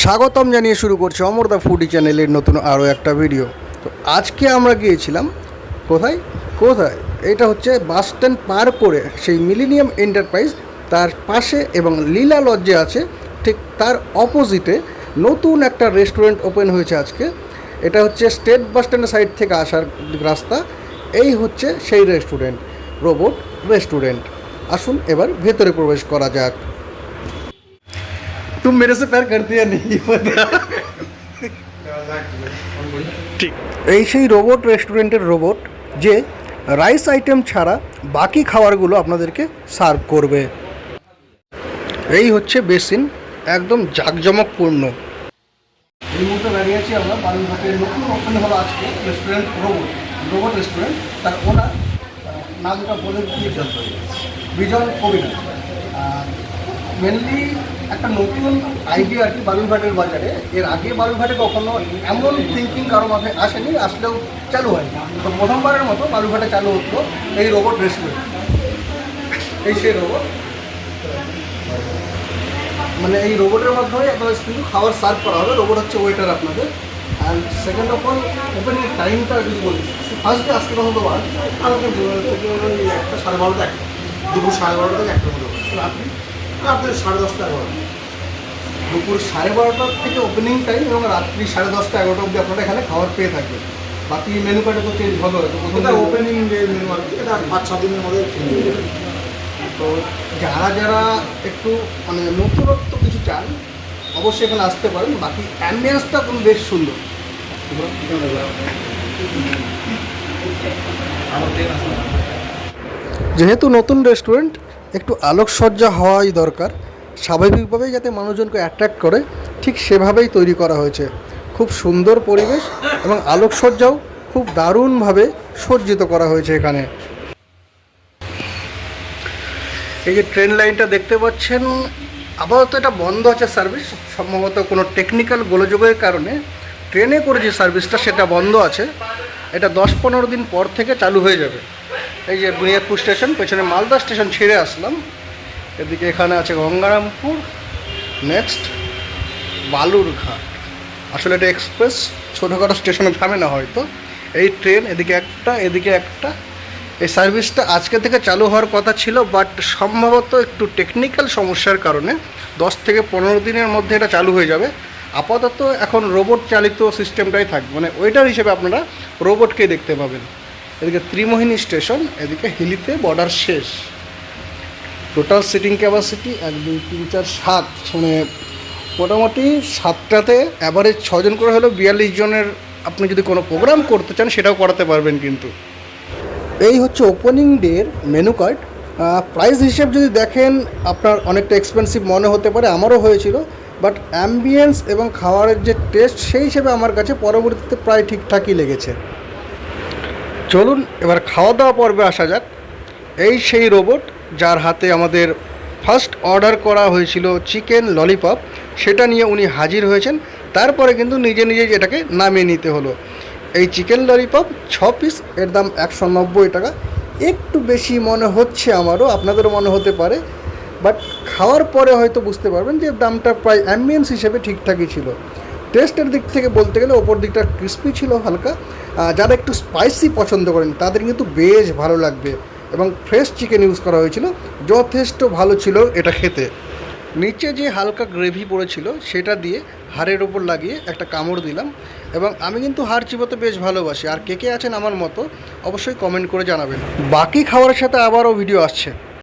স্বাগতম জানিয়ে শুরু করছি অমরদা ফুডি চ্যানেলের নতুন আরও একটা ভিডিও। তো আজকে আমরা গিয়েছিলাম কোথায় কোথায় এটা হচ্ছে বাস স্ট্যান্ড পার করে সেই মিলেনিয়াম এন্টারপ্রাইজ, তার পাশে এবং লীলা লজ্জে আছে ঠিক তার অপোজিটে নতুন একটা রেস্টুরেন্ট ওপেন হয়েছে আজকে। এটা হচ্ছে স্টেট বাস স্ট্যান্ডের সাইড থেকে আসার রাস্তা। এই হচ্ছে সেই রেস্টুরেন্ট, রোবট রেস্টুরেন্ট। আসুন এবার ভেতরে প্রবেশ করা যাক। तुम मेरे से प्यार करती है नहीं पता। ঠিক এই সেই রোবট রেস্টুরেন্টের রোবট যে রাইস আইটেম ছাড়া বাকি খাবারগুলো আপনাদেরকে সার্ভ করবে। এই হচ্ছে বেসিন, একদম জাঁকজমকপূর্ণ। এই মুহূর্তে দাঁড়িয়ে আছি আমরা বালুরঘাটের নতুন ওপেন হলো আজকে রেস্টুরেন্ট রোবট রেস্টুরেন্ট। তার ওনার নামটা বলে দিয়ে বিজন কবিরা। মেনলি একটা নতুন আইডিয়া আর কি বালুরঘাটের বাজারে। এর আগে বালুরঘাটে কখনো এমন থিঙ্কিং কারো মাথায় আসেনি, আসলেও চালু হয়নি। তো প্রথমবারের মতো বালুরঘাটে চালু হতো এই রোবট রেস্টুরেন্ট। এই সেই রোবট, মানে এই রোবটের মাধ্যমে আপনাদের কিন্তু খাবার সার্ভ করা হবে। রোবট হচ্ছে ওয়েটার আপনাদের। And second of all opening টাইমটা যদি বলি, ফার্স্ট ডে আজকে কত বার কালকে একটা 12:30 একটা দুপুর 12:30 থেকে একটা মতো রাত্রি রাত্রি 10:30 11 দুপুর 12:30 থেকে ওপেনিং টাইম এবং রাত্রি 10:30 11 অবধি আপনারা এখানে খাবার পেয়ে থাকবেন। বাকি মেনু কার্ডে তো চেঞ্জ হবে, হয়তো প্রথম ওপেনিং যে মেনু আর কি এটা 5-6 দিনের মধ্যে চেঞ্জ হয়ে যাবে। তো যারা একটু মানে নতুনত্ব কিছু চান অবশ্যই এখানে আসতে পারেন। বাকি অ্যাম্বিয়েন্সটা কোনো বেশ সুন্দর। যেহেতু নতুন রেস্টুরেন্ট, একটু আলোকসজ্জা হওয়াই দরকার। স্বাভাবিকভাবেই যাতে মানুষজনকে অ্যাট্রাক্ট করে ঠিক সেভাবেই তৈরি করা হয়েছে। খুব সুন্দর পরিবেশ এবং আলোকসজ্জাও খুব দারুণভাবে সজ্জিত করা হয়েছে এখানে। এই যে ট্রেন লাইনটা দেখতে পাচ্ছেন, আপাতত এটা বন্ধ আছে সার্ভিস, সম্ভবত কোনো টেকনিক্যাল গোলযোগের কারণে ট্রেনে করে যে সার্ভিসটা সেটা বন্ধ আছে। এটা 10-15 দিন পর থেকে চালু হয়ে যাবে। এই যে বুনিয়াদপুর স্টেশন, পেছনে মালদা স্টেশন ছেড়ে আসলাম। এদিকে এখানে আছে গঙ্গারামপুর, নেক্সট বালুরঘাট। আসলে এটা এক্সপ্রেস, ছোটোখাটো স্টেশনে থামে না হয়তো। এই ট্রেন এদিকে একটা এদিকে একটা। এই সার্ভিসটা আজকে থেকে চালু হওয়ার কথা ছিল, বাট সম্ভবত একটু টেকনিক্যাল সমস্যার কারণে 10 থেকে 15 দিনের মধ্যে এটা চালু হয়ে যাবে। আপাতত এখন রোবট চালিত সিস্টেমটাই থাকবে, মানে ওইটার হিসেবে আপনারা রোবটকেই দেখতে পাবেন। এদিকে ত্রিমোহিনী স্টেশন, এদিকে হিলিতে বর্ডার শেষ। টোটাল সিটিং ক্যাপাসিটি 1 2 3 4 7, মানে মোটামুটি 7টাতে অ্যাভারেজ 6 জন করে হলেও 42 জনের আপনি যদি কোনো প্রোগ্রাম করতে চান সেটাও করাতে পারবেন। কিন্তু এই হচ্ছে ওপেনিং ডের মেনু কার্ড। প্রাইস হিসেব যদি দেখেন আপনার অনেকটা এক্সপেন্সিভ মনে হতে পারে, আমারও হয়েছিল, বাট অ্যাম্বিয়েন্স এবং খাবারের যে টেস্ট সেই হিসেবে আমার কাছে পরবর্তীতে প্রায় ঠিকঠাকই লেগেছে। চলুন এবার খাওয়া দাওয়া পর্বে আসা যাক। এই সেই রোবট যার হাতে আমাদের ফার্স্ট অর্ডার করা হয়েছিল চিকেন ললিপপ, সেটা নিয়ে উনি হাজির হয়েছেন। তারপরে কিন্তু নিজে এটাকে নামিয়ে নিতে হলো। এই চিকেন ললিপপ 6 পিস, এর দাম 190 টাকা। একটু বেশি মনে হচ্ছে আমারও, আপনাদেরও মনে হতে পারে, বাট খাওয়ার পরে হয়তো বুঝতে পারবেন যে দামটা প্রায় অ্যাম্বিয়েন্স হিসেবে ঠিকঠাকই ছিল। টেস্টের দিক থেকে বলতে গেলে ওপর দিকটা ক্রিস্পি ছিল হালকা। যারা একটু স্পাইসি পছন্দ করেন তাদের কিন্তু বেশ ভালো লাগবে। এবং ফ্রেশ চিকেন ইউজ করা হয়েছিল, যথেষ্ট ভালো ছিল এটা খেতে। নিচে যে হালকা গ্রেভি পড়েছিল সেটা দিয়ে হাড়ের ওপর লাগিয়ে একটা কামড় দিলাম। এবং আমি কিন্তু হাড় চিবোতে বেশ ভালোবাসি। আর কে কে আছেন আমার মতো অবশ্যই কমেন্ট করে জানাবেন। বাকি খাবারের সাথে আবারও ভিডিও আসছে।